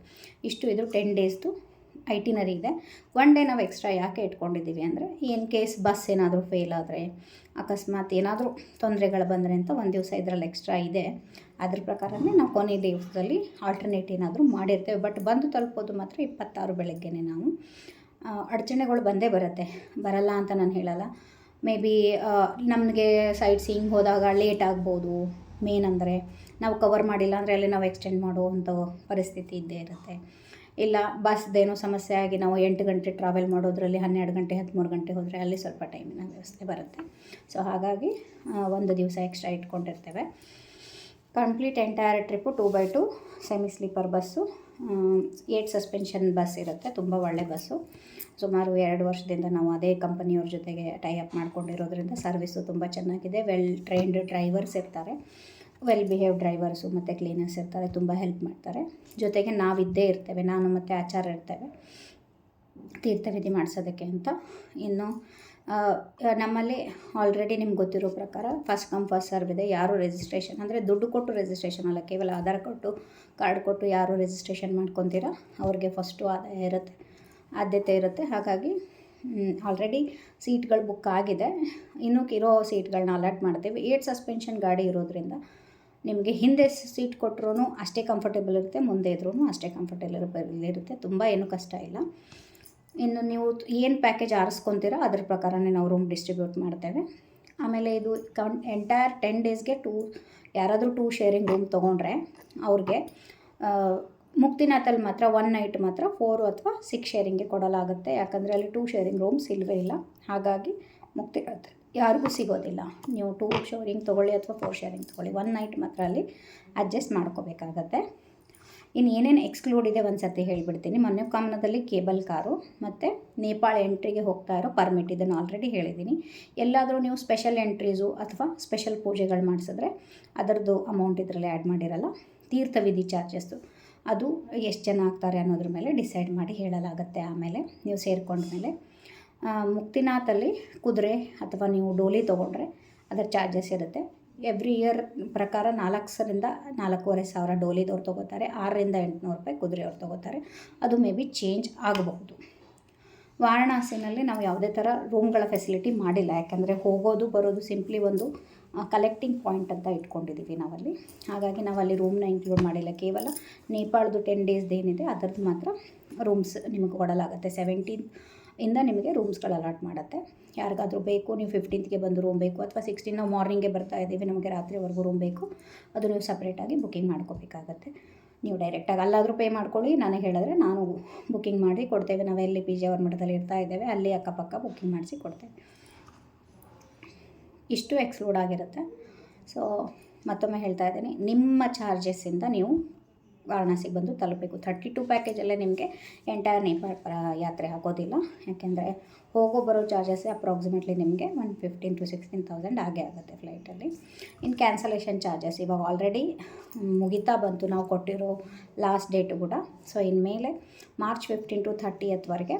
ಇಷ್ಟು ಇದು 10 ಡೇಸ್ದು ಐಟಿನರಿ ಇದೆ. 1 ಡೇ ನಾವು ಎಕ್ಸ್ಟ್ರಾ ಯಾಕೆ ಇಟ್ಕೊಂಡಿದ್ದೀವಿ ಅಂದರೆ ಇನ್ ಕೇಸ್ ಬಸ್ ಏನಾದರೂ ಫೇಲ್ ಆದರೆ, ಅಕಸ್ಮಾತ್ ಏನಾದರೂ ತೊಂದರೆಗಳು ಬಂದರೆ ಅಂತ 1 ದಿವಸ ಇದರಲ್ಲಿ ಎಕ್ಸ್ಟ್ರಾ ಇದೆ. ಅದ್ರ ಪ್ರಕಾರನೇ ನಾವು ಕೊನೆ ದಿವಸದಲ್ಲಿ ಆಲ್ಟರ್ನೇಟ್ ಏನಾದರೂ ಮಾಡಿರ್ತೇವೆ. ಬಟ್ ಬಂದು ತಲುಪೋದು ಮಾತ್ರ 26 ಬೆಳಗ್ಗೆನೇ. ನಾವು ಅಡಚಣೆಗಳು ಬಂದೇ ಬರಲ್ಲ ಅಂತ ನಾನು ಹೇಳಲ್ಲ. ಮೇ ಬಿ ನಮಗೆ ಸೈಟ್ ಸೀಯಿಂಗ್ ಹೋದಾಗ ಲೇಟ್ ಆಗ್ಬೋದು. ಮೇನ್ ಅಂದರೆ ನಾವು ಕವರ್ ಮಾಡಿಲ್ಲ ಅಂದರೆ ಅಲ್ಲಿ ನಾವು ಎಕ್ಸ್ಟೆಂಡ್ ಮಾಡುವಂಥ ಪರಿಸ್ಥಿತಿ ಇದ್ದೇ ಇರುತ್ತೆ. ಇಲ್ಲ ಬಸ್ದೇನೋ ಸಮಸ್ಯೆ ಆಗಿ ನಾವು 8 ಗಂಟೆ ಟ್ರಾವೆಲ್ ಮಾಡೋದ್ರಲ್ಲಿ 12 ಗಂಟೆ 13 ಗಂಟೆ ಹೋದರೆ ಅಲ್ಲಿ ಸ್ವಲ್ಪ ಟೈಮಿನ ವ್ಯವಸ್ಥೆ ಬರುತ್ತೆ. ಸೊ ಹಾಗಾಗಿ 1 ದಿವಸ ಎಕ್ಸ್ಟ್ರಾ ಇಟ್ಕೊಂಡಿರ್ತೇವೆ. Complete entire trip 2x2 semi sleeper bus, 8 suspension bus ಇರುತ್ತೆ. ತುಂಬ ಒಳ್ಳೆ ಬಸ್ಸು. ಸುಮಾರು 2 ವರ್ಷದಿಂದ ನಾವು ಅದೇ ಕಂಪನಿಯವ್ರ ಜೊತೆಗೆ ಟೈ ಅಪ್ ಮಾಡ್ಕೊಂಡಿರೋದ್ರಿಂದ ಸರ್ವಿಸು ತುಂಬ ಚೆನ್ನಾಗಿದೆ. ವೆಲ್ ಟ್ರೈನ್ಡ್ ಡ್ರೈವರ್ಸ್ ಇರ್ತಾರೆ, ವೆಲ್ ಬಿಹೇವ್ ಡ್ರೈವರ್ಸು ಮತ್ತು ಕ್ಲೀನರ್ಸ್ ಇರ್ತಾರೆ, ತುಂಬ ಹೆಲ್ಪ್ ಮಾಡ್ತಾರೆ. ಜೊತೆಗೆ ನಾವಿದ್ದೇ ಇರ್ತೇವೆ, ನಾನು ಮತ್ತು ಆಚಾರ್ಯ ಇರ್ತೇವೆ ತೀರ್ಥವಿಧಿ ಮಾಡಿಸೋದಕ್ಕೆ ಅಂತ. ಇನ್ನು ನಮ್ಮಲ್ಲಿ ಆಲ್ರೆಡಿ ನಿಮ್ಗೆ ಗೊತ್ತಿರೋ ಪ್ರಕಾರ ಫಸ್ಟ್ ಕಮ್ ಫಸ್ಟ್ ಸರ್ವ್ ಇದೆ. ಯಾರು ರಿಜಿಸ್ಟ್ರೇಷನ್ ಅಂದರೆ ದುಡ್ಡು ಕೊಟ್ಟು ರಿಜಿಸ್ಟ್ರೇಷನ್ ಅಲ್ಲ, ಕೇವಲ ಆಧಾರ್ ಕೊಟ್ಟು ಕಾರ್ಡ್ ಕೊಟ್ಟು ಯಾರು ರಿಜಿಸ್ಟ್ರೇಷನ್ ಮಾಡ್ಕೊತೀರಾ ಅವ್ರಿಗೆ ಫಸ್ಟು ಆದ್ಯತೆ ಇರುತ್ತೆ. ಹಾಗಾಗಿ ಆಲ್ರೆಡಿ ಸೀಟ್ಗಳು ಬುಕ್ ಆಗಿದೆ. ಇನ್ನೂ ಇರೋ ಸೀಟ್ಗಳನ್ನ ಅಲಾಟ್ ಮಾಡ್ತೀವಿ. 8 ಸಸ್ಪೆನ್ಷನ್ ಗಾಡಿ ಇರೋದ್ರಿಂದ ನಿಮಗೆ ಹಿಂದೆ ಸೀಟ್ ಕೊಟ್ಟರು ಅಷ್ಟೇ ಕಂಫರ್ಟೇಬಲ್ ಇರುತ್ತೆ, ಮುಂದೆ ಇದ್ರೂ ಅಷ್ಟೇ ಕಂಫರ್ಟೇಬಲ್ ಇರುತ್ತೆ. ತುಂಬ ಏನೂ ಕಷ್ಟ ಇಲ್ಲ. ಇನ್ನು ನೀವು ಏನು ಪ್ಯಾಕೇಜ್ ಆರಿಸ್ಕೊತೀರೋ ಅದ್ರ ಪ್ರಕಾರನೇ ನಾವು ರೂಮ್ ಡಿಸ್ಟ್ರಿಬ್ಯೂಟ್ ಮಾಡ್ತೇವೆ. ಆಮೇಲೆ ಇದು ಎಂಟೈರ್ 10 ಡೇಸ್ಗೆ ಯಾರಾದರೂ 2 ಶೇರಿಂಗ್ ರೂಮ್ ತೊಗೊಂಡ್ರೆ ಅವ್ರಿಗೆ ಮುಕ್ತಿನಾಥಲ್ಲಿ ಮಾತ್ರ 1 ನೈಟ್ ಮಾತ್ರ 4 ಅಥವಾ 6 ಶೇರಿಂಗ್ಗೆ ಕೊಡಲಾಗುತ್ತೆ. ಯಾಕಂದರೆ ಅಲ್ಲಿ 2 ಶೇರಿಂಗ್ ರೂಮ್ಸ್ ಇಲ್ಲವೇ ಇಲ್ಲ. ಹಾಗಾಗಿ ಮುಕ್ತಿನಾಥ ಯಾರಿಗೂ ಸಿಗೋದಿಲ್ಲ. ನೀವು 2 ಶೇರಿಂಗ್ ತೊಗೊಳ್ಳಿ ಅಥವಾ 4 ಶೇರಿಂಗ್ ತೊಗೊಳ್ಳಿ, 1 ನೈಟ್ ಮಾತ್ರ ಅಲ್ಲಿ ಅಡ್ಜಸ್ಟ್ ಮಾಡ್ಕೋಬೇಕಾಗತ್ತೆ. ಇನ್ನು ಏನೇನು ಎಕ್ಸ್ಕ್ಲೂಡ್ ಇದೆ ಒಂದು ಸರ್ತಿ ಹೇಳಿಬಿಡ್ತೀನಿ. ಮನೋಕಾಮನದಲ್ಲಿ ಕೇಬಲ್ ಕಾರು ಮತ್ತು ನೇಪಾಳ ಎಂಟ್ರಿಗೆ ಹೋಗ್ತಾ ಇರೋ ಪರ್ಮಿಟ್, ಇದನ್ನು ಆಲ್ರೆಡಿ ಹೇಳಿದ್ದೀನಿ. ಎಲ್ಲಾದರೂ ನೀವು ಸ್ಪೆಷಲ್ ಎಂಟ್ರೀಸು ಅಥವಾ ಸ್ಪೆಷಲ್ ಪೂಜೆಗಳು ಮಾಡಿಸಿದ್ರೆ ಅದರದ್ದು ಅಮೌಂಟ್ ಇದರಲ್ಲಿ ಆ್ಯಡ್ ಮಾಡಿರಲ್ಲ. ತೀರ್ಥವಿಧಿ ಚಾರ್ಜಸ್ಸು ಅದು ಎಷ್ಟು ಜನ ಆಗ್ತಾರೆ ಅನ್ನೋದ್ರ ಮೇಲೆ ಡಿಸೈಡ್ ಮಾಡಿ ಹೇಳಲಾಗುತ್ತೆ. ಆಮೇಲೆ ನೀವು ಸೇರಿಕೊಂಡ್ಮೇಲೆ ಮುಕ್ತಿನಾಥಲ್ಲಿ ಕುದುರೆ ಅಥವಾ ನೀವು ಡೋಲಿ ತೊಗೊಂಡ್ರೆ ಅದರ ಚಾರ್ಜಸ್ ಇರುತ್ತೆ. ಎವ್ರಿ ಇಯರ್ ಪ್ರಕಾರ 4,000ರಿಂದ 4,500 ಡೋಲಿದವ್ರು ತೊಗೋತಾರೆ, 6,000ರಿಂದ 800 ರೂಪಾಯಿ ಕುದುರೆಯವ್ರು ತೊಗೋತಾರೆ. ಅದು ಮೇ ಬಿ ಚೇಂಜ್ ಆಗಬಹುದು. ವಾರಣಾಸಿನಲ್ಲಿ ನಾವು ಯಾವುದೇ ಥರ ರೂಮ್ಗಳ ಫೆಸಿಲಿಟಿ ಮಾಡಿಲ್ಲ. ಯಾಕಂದರೆ ಹೋಗೋದು ಬರೋದು ಸಿಂಪ್ಲಿ ಒಂದು ಕಲೆಕ್ಟಿಂಗ್ ಪಾಯಿಂಟ್ ಅಂತ ಇಟ್ಕೊಂಡಿದ್ದೀವಿ ನಾವಲ್ಲಿ. ಹಾಗಾಗಿ ನಾವಲ್ಲಿ ರೂಮ್ನ ಇನ್ಕ್ಲೂಡ್ ಮಾಡಿಲ್ಲ. ಕೇವಲ ನೇಪಾಳದ್ದು 10 ಡೇಸ್ದು ಏನಿದೆ ಅದರದ್ದು ಮಾತ್ರ ರೂಮ್ಸ್ ನಿಮಗೆ ಕೊಡಲಾಗುತ್ತೆ. 17th ಇಂದ ನಿಮಗೆ ರೂಮ್ಸ್ಗಳು ಅಲಾಟ್ ಮಾಡುತ್ತೆ. ಯಾರಿಗಾದರೂ ಬೇಕು, ನೀವು 15th ಬಂದು ರೂಮ್ ಬೇಕು ಅಥವಾ 16 ನಾವು ಮಾರ್ನಿಂಗೇ ಬರ್ತಾ ಇದ್ದೀವಿ ನಮಗೆ ರಾತ್ರಿವರೆಗೂ ರೂಮ್ ಬೇಕು, ಅದು ನೀವು ಸಪ್ರೇಟಾಗಿ ಬುಕ್ಕಿಂಗ್ ಮಾಡ್ಕೋಬೇಕಾಗತ್ತೆ. ನೀವು ಡೈರೆಕ್ಟಾಗಿ ಅಲ್ಲಾದರೂ ಪೇ ಮಾಡ್ಕೊಳ್ಳಿ, ನನಗೆ ಹೇಳಿದ್ರೆ ನಾನು ಬುಕ್ಕಿಂಗ್ ಮಾಡಿ ಕೊಡ್ತೇವೆ. ನಾವೆಲ್ಲಿ ಪೇಜಾವರ ಮಠದಲ್ಲಿ ಇರ್ತಾ ಇದ್ದೇವೆ ಅಲ್ಲಿ ಅಕ್ಕಪಕ್ಕ ಬುಕ್ಕಿಂಗ್ ಮಾಡಿಸಿ ಕೊಡ್ತೇವೆ. ಇಷ್ಟು ಎಕ್ಸ್ಕ್ಲೂಡ್ ಆಗಿರುತ್ತೆ. ಸೊ ಮತ್ತೊಮ್ಮೆ ಹೇಳ್ತಾ ಇದ್ದೀನಿ, ನಿಮ್ಮ ಚಾರ್ಜಸ್ಸಿಂದ ನೀವು ವಾರಣಾಸಿಗೆ ಬಂದು ತಲುಪಬೇಕು. 32 ಪ್ಯಾಕೇಜಲ್ಲೇ ನಿಮಗೆ ಎಂಟೈರ್ ನೇಪಾಳ ಯಾತ್ರೆ ಆಗೋದಿಲ್ಲ. ಯಾಕೆಂದರೆ ಹೋಗೋ ಬರೋ ಚಾರ್ಜಸ್ ಅಪ್ರಾಕ್ಸಿಮೇಟ್ಲಿ ನಿಮಗೆ 15,000 to 16,000 ಆಗೇ ಆಗುತ್ತೆ ಫ್ಲೈಟಲ್ಲಿ. ಇನ್ನು ಕ್ಯಾನ್ಸಲೇಷನ್ ಚಾರ್ಜಸ್ ಇವಾಗ ಆಲ್ರೆಡಿ ಮುಗಿತಾ ಬಂತು, ನಾವು ಕೊಟ್ಟಿರೋ ಲಾಸ್ಟ್ ಡೇಟು ಕೂಡ. ಸೊ ಇನ್ಮೇಲೆ ಮಾರ್ಚ್ 15 to 30th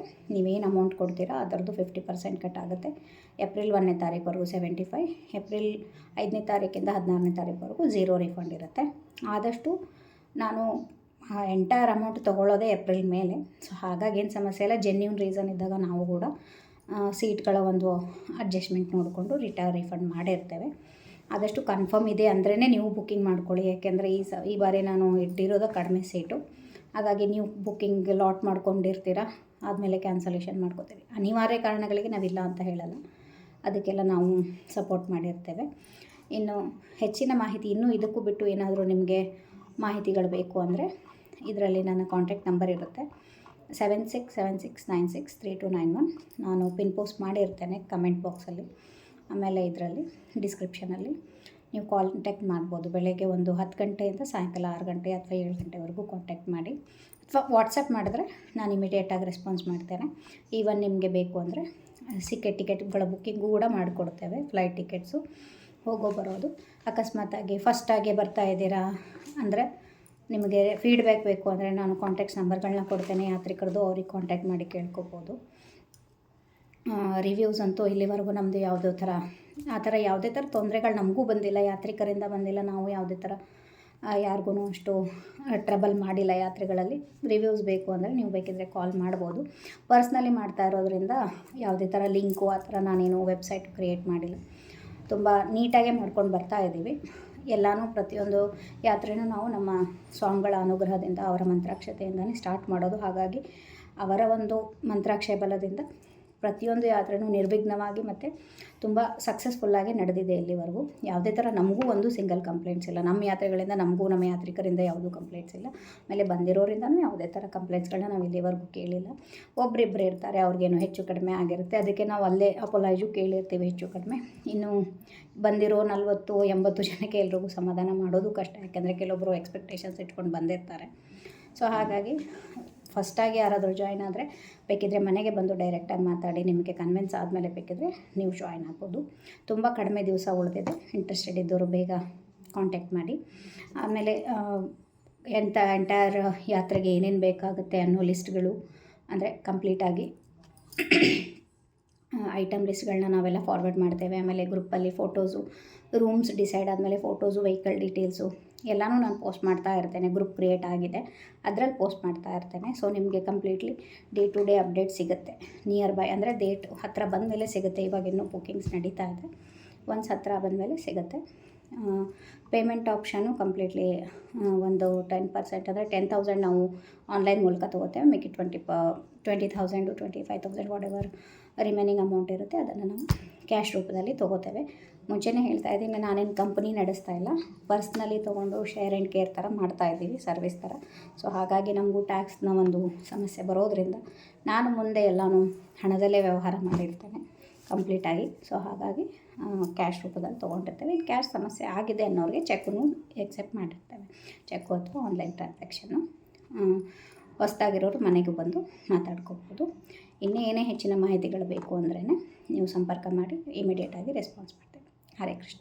ನೀವೇನು ಅಮೌಂಟ್ ಕೊಡ್ತೀರಾ ಅದರದ್ದು 50% ಕಟ್ ಆಗುತ್ತೆ. ಏಪ್ರಿಲ್ 1ನೇ ತಾರೀಕುವರೆಗೂ 75, ಏಪ್ರಿಲ್ 5ನೇ ತಾರೀಕಿಂದ 16ನೇ ತಾರೀಕುವರೆಗೂ 0 ರಿಫಂಡ್ ಇರುತ್ತೆ. ಆದಷ್ಟು ನಾನು ಎಂಟೈರ್ ಅಮೌಂಟ್ ತೊಗೊಳ್ಳೋದೇ ಏಪ್ರಿಲ್ ಮೇಲೆ. ಸೊ ಹಾಗಾಗಿ ಏನು ಸಮಸ್ಯೆ ಇಲ್ಲ. ಜೆನ್ಯೂನ್ ರೀಸನ್ ಇದ್ದಾಗ ನಾವು ಕೂಡ ಸೀಟ್ಗಳ ಒಂದು ಅಡ್ಜಸ್ಟ್ಮೆಂಟ್ ನೋಡಿಕೊಂಡು ರಿಫಂಡ್ ಮಾಡಿರ್ತೇವೆ. ಆದಷ್ಟು ಕನ್ಫರ್ಮ್ ಇದೆ ಅಂದ್ರೇ ನೀವು ಬುಕ್ಕಿಂಗ್ ಮಾಡ್ಕೊಳ್ಳಿ. ಯಾಕೆಂದರೆ ಈ ಬಾರಿ ನಾನು ಇಟ್ಟಿರೋದು ಕಡಿಮೆ ಸೀಟು. ಹಾಗಾಗಿ ನೀವು ಬುಕ್ಕಿಂಗ್ ಲಾಟ್ ಮಾಡ್ಕೊಂಡಿರ್ತೀರ, ಆದಮೇಲೆ ಕ್ಯಾನ್ಸಲೇಷನ್ ಮಾಡ್ಕೋತೀರಿ. ಅನಿವಾರ್ಯ ಕಾರಣಗಳಿಗೆ ನಾವಿಲ್ಲ ಅಂತ ಹೇಳಲ್ಲ, ಅದಕ್ಕೆಲ್ಲ ನಾವು ಸಪೋರ್ಟ್ ಮಾಡಿರ್ತೇವೆ. ಇನ್ನು ಹೆಚ್ಚಿನ ಮಾಹಿತಿ ಇನ್ನೂ ಇದಕ್ಕೂ ಬಿಟ್ಟು ಏನಾದರೂ ನಿಮಗೆ ಮಾಹಿತಿಗಳು ಬೇಕು ಅಂದರೆ ಇದರಲ್ಲಿ ನನ್ನ ಕಾಂಟ್ಯಾಕ್ಟ್ ನಂಬರ್ ಇರುತ್ತೆ 7676963291. ನಾನು ಪಿನ್ ಪೋಸ್ಟ್ ಮಾಡಿರ್ತೇನೆ ಕಮೆಂಟ್ ಬಾಕ್ಸಲ್ಲಿ, ಆಮೇಲೆ ಇದರಲ್ಲಿ ಡಿಸ್ಕ್ರಿಪ್ಷನಲ್ಲಿ ನೀವು ಕಾಂಟ್ಯಾಕ್ಟ್ ಮಾಡ್ಬೋದು. ಬೆಳಗ್ಗೆ ಒಂದು 10 ಗಂಟೆಯಿಂದ ಸಾಯಂಕಾಲ 6 ಗಂಟೆ ಅಥವಾ 7 ಗಂಟೆವರೆಗೂ ಕಾಂಟ್ಯಾಕ್ಟ್ ಮಾಡಿ, ಅಥವಾ ವಾಟ್ಸಪ್ ಮಾಡಿದ್ರೆ ನಾನು ಇಮಿಡಿಯೇಟಾಗಿ ರೆಸ್ಪಾನ್ಸ್ ಮಾಡ್ತೇನೆ. ಈವನ್ ನಿಮಗೆ ಬೇಕು ಅಂದರೆ ಟಿಕೆಟ್ಗಳ ಬುಕ್ಕಿಂಗು ಕೂಡ ಮಾಡಿಕೊಡ್ತೇವೆ. ಫ್ಲೈಟ್ ಟಿಕೆಟ್ಸು ಹೋಗೋ ಬರೋದು. ಅಕಸ್ಮಾತಾಗಿ ಫಸ್ಟಾಗಿ ಬರ್ತಾ ಇದ್ದೀರಾ ಅಂದರೆ ನಿಮಗೆ ಫೀಡ್ಬ್ಯಾಕ್ ಬೇಕು ಅಂದರೆ ನಾನು ಕಾಂಟ್ಯಾಕ್ಟ್ಸ್ ನಂಬರ್ಗಳನ್ನ ಕೊಡ್ತೇನೆ ಯಾತ್ರಿಕರದು, ಅವ್ರಿಗೆ ಕಾಂಟ್ಯಾಕ್ಟ್ ಮಾಡಿ ಕೇಳ್ಕೊಬೋದು. ರಿವ್ಯೂಸ್ ಅಂತೂ ಇಲ್ಲಿವರೆಗೂ ನಮ್ಮದು ಯಾವುದೇ ಥರ ತೊಂದರೆಗಳು ನಮಗೂ ಬಂದಿಲ್ಲ, ಯಾತ್ರಿಕರಿಂದ ಬಂದಿಲ್ಲ. ನಾವು ಯಾವುದೇ ಥರ ಯಾರಿಗೂ ಅಷ್ಟು ಟ್ರಬಲ್ ಮಾಡಿಲ್ಲ ಯಾತ್ರೆಗಳಲ್ಲಿ. ರಿವ್ಯೂಸ್ ಬೇಕು ಅಂದರೆ ನೀವು ಬೇಕಿದ್ದರೆ ಕಾಲ್ ಮಾಡ್ಬೋದು. ಪರ್ಸ್ನಲಿ ಮಾಡ್ತಾ ಇರೋದ್ರಿಂದ ಯಾವುದೇ ಥರ ಲಿಂಕು ಆ ಥರ ನಾನೇನು ವೆಬ್ಸೈಟ್ ಕ್ರಿಯೇಟ್ ಮಾಡಿಲ್ಲ. ತುಂಬ ನೀಟಾಗೆ ಮಾಡ್ಕೊಂಡು ಬರ್ತಾ ಇದ್ದೀವಿ. ಎಲ್ಲನೂ ಪ್ರತಿಯೊಂದು ಯಾತ್ರೆನೂ ನಾವು ನಮ್ಮ ಸ್ವಾಮಿಗಳ ಅನುಗ್ರಹದಿಂದ, ಅವರ ಮಂತ್ರಾಕ್ಷತೆಯಿಂದನೇ ಸ್ಟಾರ್ಟ್ ಮಾಡೋದು. ಹಾಗಾಗಿ ಅವರ ಒಂದು ಮಂತ್ರಾಕ್ಷಯ ಬಲದಿಂದ ಪ್ರತಿಯೊಂದು ಯಾತ್ರೆನೂ ನಿರ್ವಿಘ್ನವಾಗಿ ಮತ್ತು ತುಂಬ ಸಕ್ಸಸ್ಫುಲ್ಲಾಗಿ ನಡೆದಿದೆ ಇಲ್ಲಿವರೆಗೂ. ಯಾವುದೇ ಥರ ನಮಗೂ ಒಂದು ಸಿಂಗಲ್ ಕಂಪ್ಲೇಂಟ್ಸ್ ಇಲ್ಲ. ನಮ್ಮ ಯಾತ್ರೆಗಳಿಂದ ನಮಗೂ ನಮ್ಮ ಯಾತ್ರಿಕರಿಂದ ಯಾವುದೂ ಕಂಪ್ಲೇಂಟ್ಸ್ ಇಲ್ಲ. ಆಮೇಲೆ ಬಂದಿರೋರಿಂದನೂ ಯಾವುದೇ ಥರ ಕಂಪ್ಲೇಂಟ್ಸ್ಗಳನ್ನ ನಾವು ಇಲ್ಲಿವರೆಗೂ ಕೇಳಿಲ್ಲ. ಒಬ್ಬರಿಬ್ಬರು ಇರ್ತಾರೆ, ಅವ್ರಿಗೇನು ಹೆಚ್ಚು ಕಡಿಮೆ ಆಗಿರುತ್ತೆ, ಅದಕ್ಕೆ ನಾವು ಅಲ್ಲೇ ಅಪೊಲೈಜು ಕೇಳಿರ್ತೀವಿ ಹೆಚ್ಚು ಕಡಿಮೆ. ಇನ್ನು ಬಂದಿರೋ 40-80 ಜನಕ್ಕೆ ಎಲ್ರಿಗೂ ಸಮಾಧಾನ ಮಾಡೋದು ಕಷ್ಟ. ಯಾಕೆಂದರೆ ಕೆಲವೊಬ್ಬರು ಎಕ್ಸ್ಪೆಕ್ಟೇಷನ್ಸ್ ಇಟ್ಕೊಂಡು ಬಂದಿರ್ತಾರೆ. ಸೊ ಹಾಗಾಗಿ ಫಸ್ಟಾಗಿ ಯಾರಾದರೂ ಜಾಯ್ನ್ ಆದರೆ ಬೇಕಿದ್ದರೆ ಮನೆಗೆ ಬಂದು ಡೈರೆಕ್ಟಾಗಿ ಮಾತಾಡಿ ನಿಮಗೆ ಕನ್ವಿನ್ಸ್ ಆದಮೇಲೆ ಬೇಕಿದ್ರೆ ನೀವು ಜಾಯ್ನ್ ಆಗ್ಬೋದು. ತುಂಬ ಕಡಿಮೆ ದಿವಸ ಉಳಿದಿದೆ. ಇಂಟ್ರೆಸ್ಟೆಡ್ ಇದ್ದವರು ಬೇಗ ಕಾಂಟ್ಯಾಕ್ಟ್ ಮಾಡಿ. ಆಮೇಲೆ ಎಂಟೈರ್ ಯಾತ್ರೆಗೆ ಏನೇನು ಬೇಕಾಗುತ್ತೆ ಅನ್ನೋ ಲಿಸ್ಟ್ಗಳು ಅಂದರೆ ಕಂಪ್ಲೀಟಾಗಿ ಐಟಮ್ ಲಿಸ್ಟ್ಗಳನ್ನ ನಾವೆಲ್ಲ ಫಾರ್ವರ್ಡ್ ಮಾಡ್ತೇವೆ. ಆಮೇಲೆ ಗ್ರೂಪಲ್ಲಿ ಫೋಟೋಸು, ರೂಮ್ಸ್ ಡಿಸೈಡ್ ಆದಮೇಲೆ ಫೋಟೋಸು, ವೆಹಿಕಲ್ ಡೀಟೇಲ್ಸು ಎಲ್ಲನೂ ನಾನು ಪೋಸ್ಟ್ ಮಾಡ್ತಾ ಇರ್ತೇನೆ. ಗ್ರೂಪ್ ಕ್ರಿಯೇಟ್ ಆಗಿದೆ, ಅದರಲ್ಲಿ ಪೋಸ್ಟ್ ಮಾಡ್ತಾ ಇರ್ತೇನೆ. ಸೊ ನಿಮಗೆ completely day to day update ಸಿಗುತ್ತೆ. ನಿಯರ್ ಬೈ ಅಂದರೆ ಡೇಟ್ ಹತ್ತಿರ ಬಂದಮೇಲೆ ಸಿಗುತ್ತೆ. ಇವಾಗ ಇನ್ನೂ ಬುಕ್ಕಿಂಗ್ಸ್ ನಡೀತಾ ಇದೆ. ಒನ್ಸ್ ಹತ್ತಿರ ಬಂದಮೇಲೆ ಸಿಗುತ್ತೆ. ಪೇಮೆಂಟ್ ಆಪ್ಷನ್ನು ಕಂಪ್ಲೀಟ್ಲಿ ಒಂದು 10% ಅಂದರೆ 10,000 ನಾವು ಆನ್ಲೈನ್ ಮೂಲಕ ತೊಗೋತೇವೆ. ಮಿಕ್ಕಿ 20,000 to 25,000 what ever remaining amount ಇರುತ್ತೆ ಅದನ್ನು ನಾವು ಕ್ಯಾಶ್ ರೂಪದಲ್ಲಿ ತೊಗೋತೇವೆ. ಮುಂಚೆನೇ ಹೇಳ್ತಾ ಇದ್ದೀನಿ, ನಾನೇನು ಕಂಪನಿ ನಡೆಸ್ತಾ ಇಲ್ಲ, ಪರ್ಸ್ನಲಿ ತೊಗೊಂಡು ಶೇರ್ ಆ್ಯಂಡ್ ಕೇರ್ ಥರ ಮಾಡ್ತಾಯಿದ್ದೀವಿ, ಸರ್ವಿಸ್ ಥರ. ಸೊ ಹಾಗಾಗಿ ನಮಗೂ ಟ್ಯಾಕ್ಸ್ನ ಒಂದು ಸಮಸ್ಯೆ ಬರೋದರಿಂದ ನಾನು ಮುಂದೆ ಎಲ್ಲನೂ ಹಣದಲ್ಲೇ ವ್ಯವಹಾರ ಮಾಡಿರ್ತೇನೆ ಕಂಪ್ಲೀಟಾಗಿ. ಸೊ ಹಾಗಾಗಿ ಕ್ಯಾಶ್ ರೂಪದಲ್ಲಿ ತೊಗೊಂಡಿರ್ತೇವೆ. ಇನ್ನು ಕ್ಯಾಶ್ ಸಮಸ್ಯೆ ಆಗಿದೆ ಅನ್ನೋರಿಗೆ ಚೆಕ್ಕನ್ನು ಎಕ್ಸೆಪ್ಟ್ ಮಾಡಿರ್ತೇವೆ. ಚೆಕ್ಕು ಅಥವಾ ಆನ್ಲೈನ್ ಟ್ರಾನ್ಸಾಕ್ಷನ್ನು. ಹೊಸದಾಗಿರೋರು ಮನೆಗೂ ಬಂದು ಮಾತಾಡ್ಕೋಬೋದು. ಇನ್ನೂ ಏನೇ ಹೆಚ್ಚಿನ ಮಾಹಿತಿಗಳು ಬೇಕು ಅಂದ್ರೇ ನೀವು ಸಂಪರ್ಕ ಮಾಡಿ, ಇಮಿಡಿಯೇಟಾಗಿ ರೆಸ್ಪಾನ್ಸ್ ಮಾಡ್ತೇವೆ. ಹರೇ ಕೃಷ್ಣ.